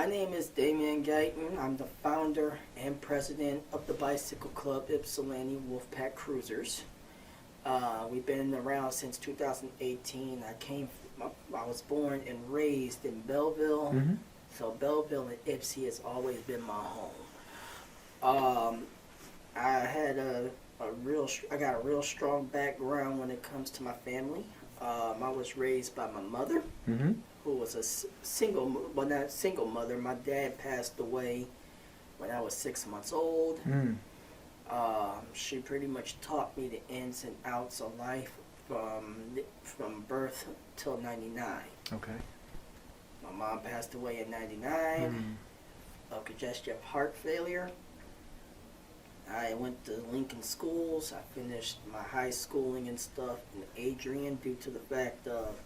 My name is Damien. I'm the founder and president of the Bicycle Club Ypsilanti Wolfpack Cruisers. We've been around since 2018. I was born and raised in Belleville, so Belleville and Ypsi has always been my home. I got a real strong background when it comes to my family. I was raised by my mother, who was not single mother. My dad passed away when I was 6 months old. She pretty much taught me the ins and outs of life from birth till 99. Okay. My mom passed away in 99 of congestive heart failure. I went to Lincoln schools. I finished my high schooling and stuff in Adrian due to the fact of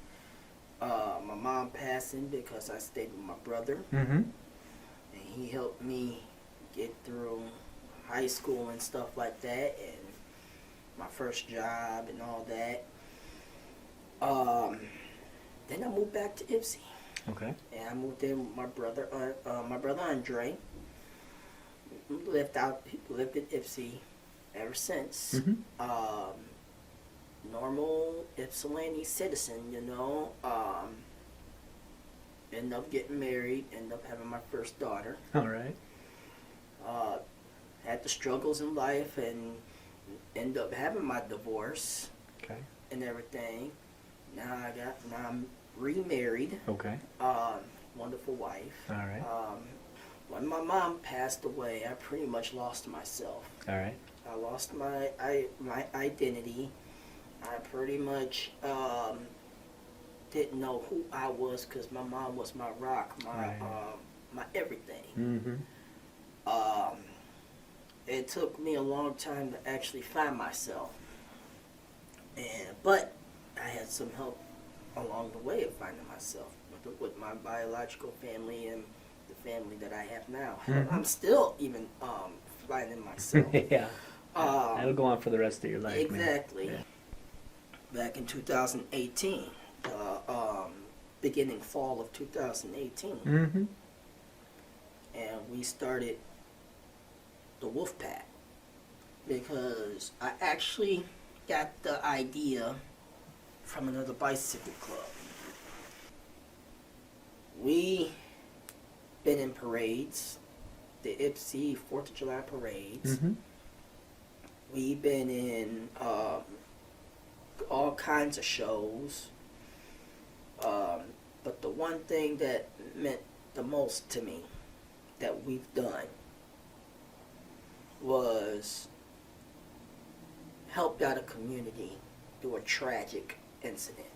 my mom passing because I stayed with my brother. And he helped me get through high school and stuff like that and my first job and all that. Then I moved back to Ypsi. Okay. And I moved in with my brother Andre. Lived in Ypsi ever since. Normal Ypsilanti citizen, Ended up getting married, ended up having my first daughter. All right. Had the struggles in life and ended up having my divorce. Okay. And everything. Now I'm remarried. Okay. Wonderful wife. All right. When my mom passed away, I pretty much lost myself. All right. I lost my identity. I pretty much didn't know who I was because my mom was my rock, my everything. It took me a long time to actually find myself, but I had some help along the way of finding myself with my biological family and the family that I have now. I'm still even finding myself. Yeah. That'll go on for the rest of your life. Exactly. Man. Yeah. Back in 2018, beginning fall of 2018, and we started the Wolfpack because I actually got the idea from another bicycle club. We been in parades, the Ypsi 4th of July parades. We've been in all kinds of shows. But the one thing that meant the most to me that we've done was helped out a community through a tragic incident.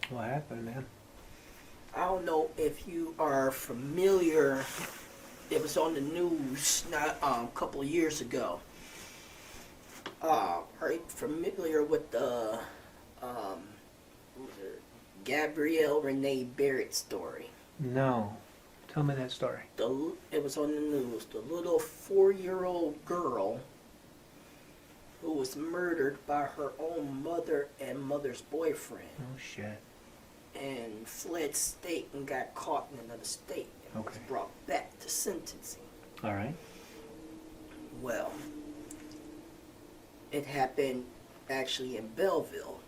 What happened, man? I don't know if you are familiar. It was on the news not a couple of years ago. Are you familiar with the Gabrielle Renee Barrett story? No. Tell me that story. It was on the news. The little 4-year-old girl who was murdered by her own mother and mother's boyfriend. Oh, shit. And fled state and got caught in another state and was brought back to sentencing. All right. Well, it happened actually in Belleville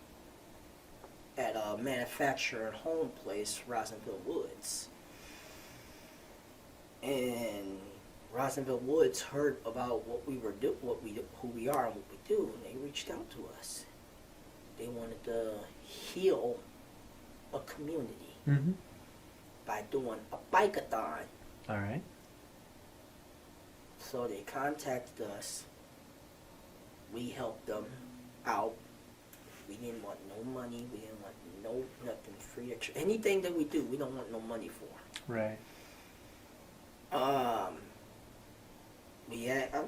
at a manufacturer and home place, Rosenville Woods. And Rosenville Woods heard about what we were who we are and what we do, and they reached out to us. They wanted to heal a community by doing a bike-a-thon. All right. So they contacted us. We helped them out. We didn't want no money. We didn't want nothing free extra. Anything that we do, we don't want no money for. Right.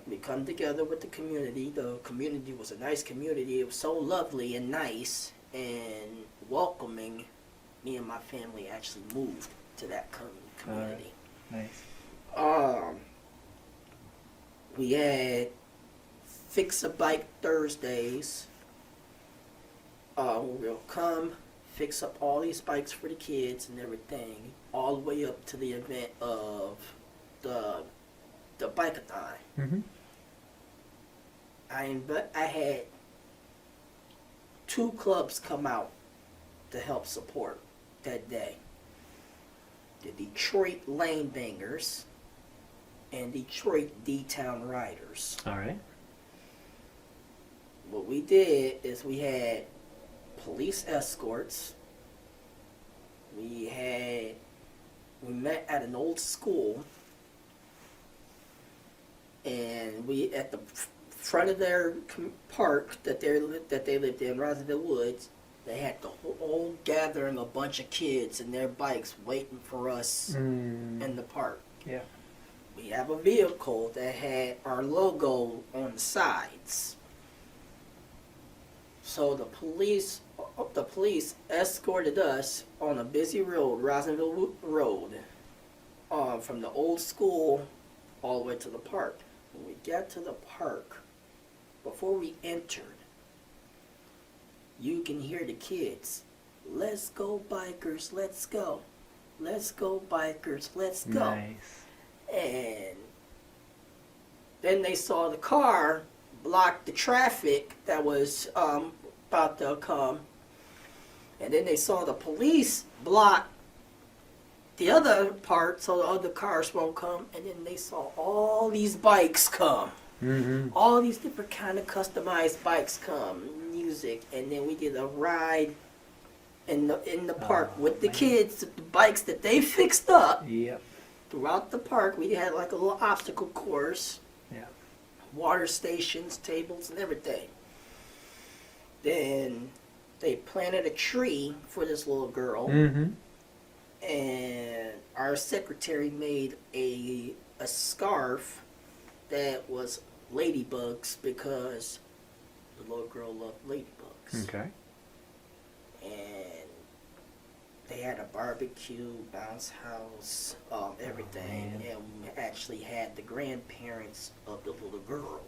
We come together with the community. The community was a nice community. It was so lovely and nice and welcoming. Me and my family actually moved to that community. Nice. We had Fix a Bike Thursdays. We'll come, fix up all these bikes for the kids and everything, all the way up to the event of the bike-a-thon. Mm-hmm. I had 2 clubs come out to help support that day. The Detroit Lane Bangers and Detroit D-Town Riders. All right. What we did is we had police escorts. We met at an old school, and we at the front of their park that they lived in, Rosinville Woods. They had the whole gathering, a bunch of kids and their bikes waiting for us in the park. Yeah. We have a vehicle that had our logo on the sides. So the police escorted us on a busy road, Rosinville Road, from the old school all the way to the park. When we got to the park, before we entered, you can hear the kids, "Let's go, bikers, let's go. Let's go, bikers, let's go." Nice. And then they saw the car block the traffic that was about to come. And then they saw the police block the other part so the other cars won't come. And then they saw all these bikes come. Mm-hmm. All these different kind of customized bikes come, music, and then we did a ride in the park with the kids, the bikes that they fixed up. Yep. Throughout the park, we had like a little obstacle course, Yeah. water stations, tables, and everything. Then they planted a tree for this little girl, Mm-hmm. and our secretary made a scarf that was ladybugs because the little girl loved ladybugs. Okay. And they had a barbecue, bounce house, everything. man. And we actually had the grandparents of the little girl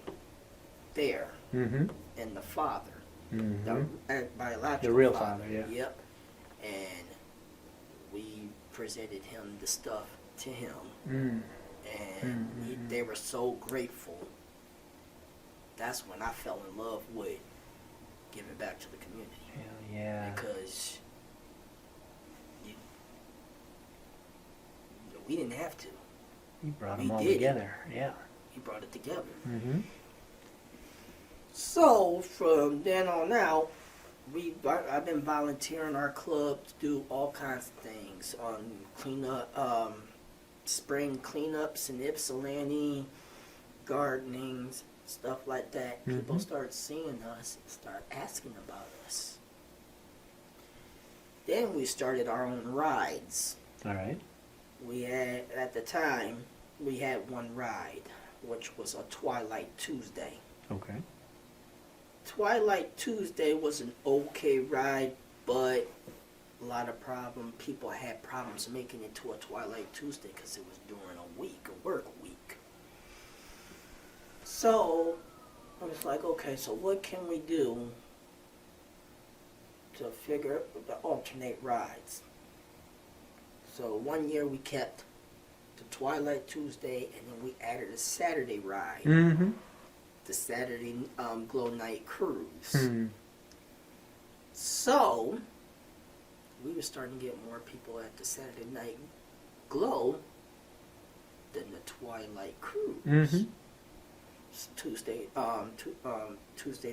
there Mm-hmm. and the father, Mm-hmm. the biological The real father. father, yeah. Yep. And we presented him the stuff to him. Mm. And Mhm. they were so grateful. That's when I fell in love with giving back to the community. Hell yeah. Because we didn't have to. You brought we them all did. together. Yeah. He brought it together. Mm-hmm. So from then on out, I've been volunteering our club to do all kinds of things on cleanup, spring cleanups in Ypsilanti, gardening, stuff like that. People Mhm. start seeing us and start asking about us. Then we started our own rides. All right. We had, at the time, we had one ride, which was a Twilight Tuesday. Okay. Twilight Tuesday was an okay ride, but a lot of people had problems making it to a Twilight Tuesday because it was during a work week. So I was like, okay, so what can we do to alternate rides? So one year we kept the Twilight Tuesday, and then we added a Saturday ride, Mm-hmm. the Saturday Glow Night Cruise. Mm. So we were starting to get more people at the Saturday Night Glow than the Twilight Cruise. Mm-hmm. It's Tuesday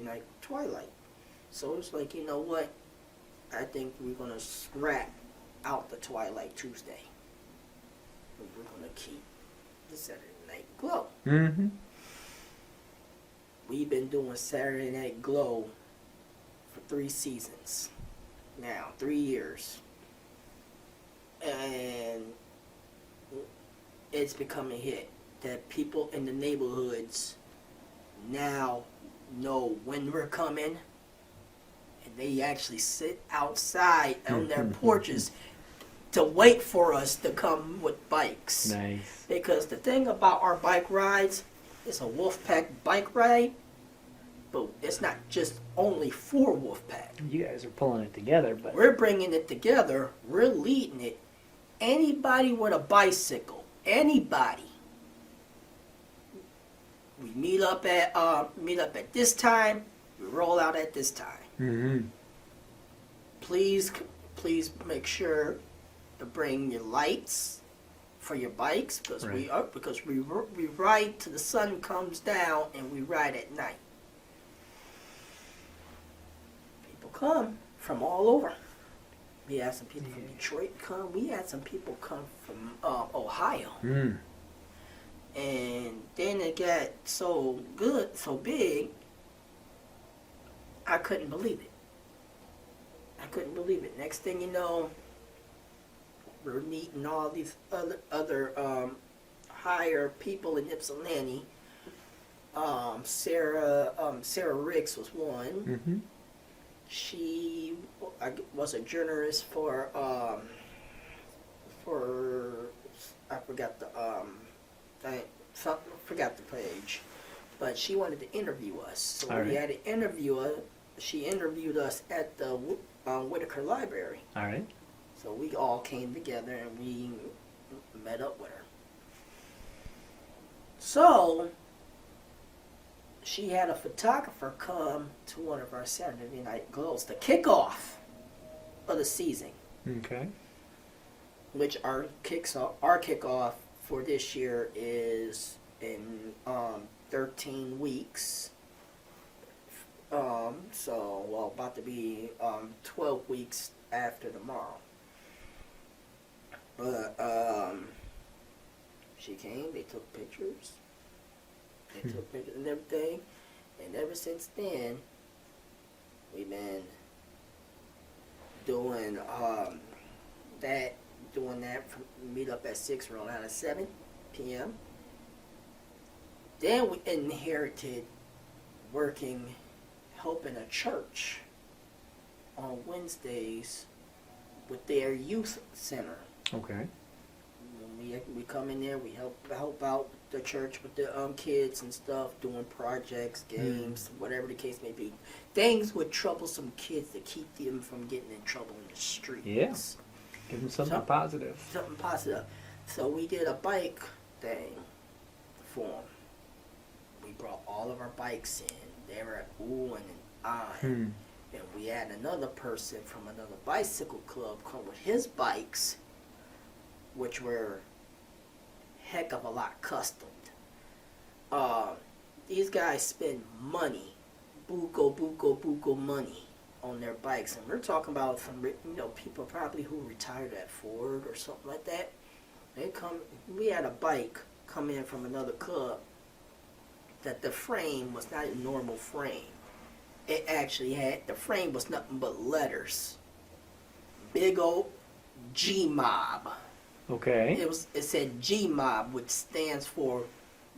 night Twilight. So it was like, you know what? I think we're gonna scrap out the Twilight Tuesday. And we're gonna keep the Saturday Night Glow. Mm-hmm. We've been doing Saturday Night Glow for 3 seasons. Now, 3 years. And it's become a hit that people in the neighborhoods now know when we're coming, and they actually sit outside on their porches to wait for us to come with bikes. Nice. Because the thing about our bike rides, it's a Wolfpack bike ride, but it's not just only for Wolfpack. You guys are pulling it together, but We're bringing it together. We're leading it. Anybody with a bicycle, anybody. We meet up at this time. We roll out at this time. mm-hmm. Please make sure to bring your lights for your bikes because Right. we ride till the sun comes down and we ride at night. People come from all over. We had some people from Detroit come. We had some people come from Ohio. Mm. And then it got so good, so big, I couldn't believe it. Next thing you know, we're meeting all these other higher people in Ypsilanti. Sarah Ricks was one. Mm-hmm. She was a journalist for I forgot the page, but she wanted to interview us. So All we right. had to interview her. She interviewed us at the Whitaker Library. All right. So we all came together and we met up with her. So she had a photographer come to one of our Saturday night glows, the kickoff of the season, Okay. which our kickoff for this year is in 13 weeks. About to be 12 weeks after tomorrow. But she came, they took pictures. And everything. And ever since then, we've been doing that from meet up at 6, roll out at 7 p.m. Then we inherited helping a church on Wednesdays with their youth center. Okay. When we come in there, we help out the church with the kids and stuff, doing projects, games, whatever the case may be. Things with troublesome kids to keep them from getting in trouble in the streets. Yeah. Give them something positive. Something positive. So we did a bike thing for them. We brought all of our bikes in. They were at ooh and on. And we had another person from another bicycle club come with his bikes, which were heck of a lot customed. These guys spend money, buco money on their bikes, and we're talking about some people probably who retired at Ford or something like that. We had a bike come in from another club that the frame was not a normal frame. It actually the frame was nothing but letters. Big old G-Mob. Okay. It said G-Mob, which stands for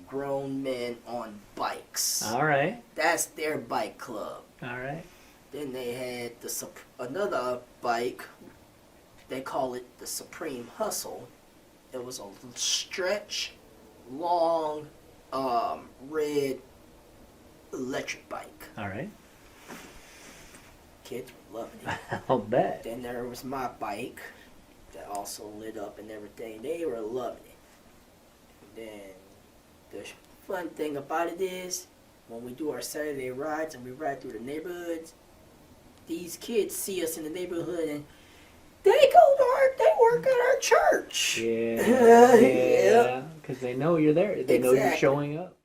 Grown Men on Bikes. All right. That's their bike club. All right. Then they had another bike. They call it the Supreme Hustle. It was a stretch, long, red electric bike. All right. Kids were loving it. I'll bet. Then there was my bike that also lit up and everything. They were loving it. And then the fun thing about it is when we do our Saturday rides and we ride through the neighborhoods, these kids see us in the neighborhood and they work at our church. Yeah. Yeah. Because they know you're there. They know you're Exactly. showing up.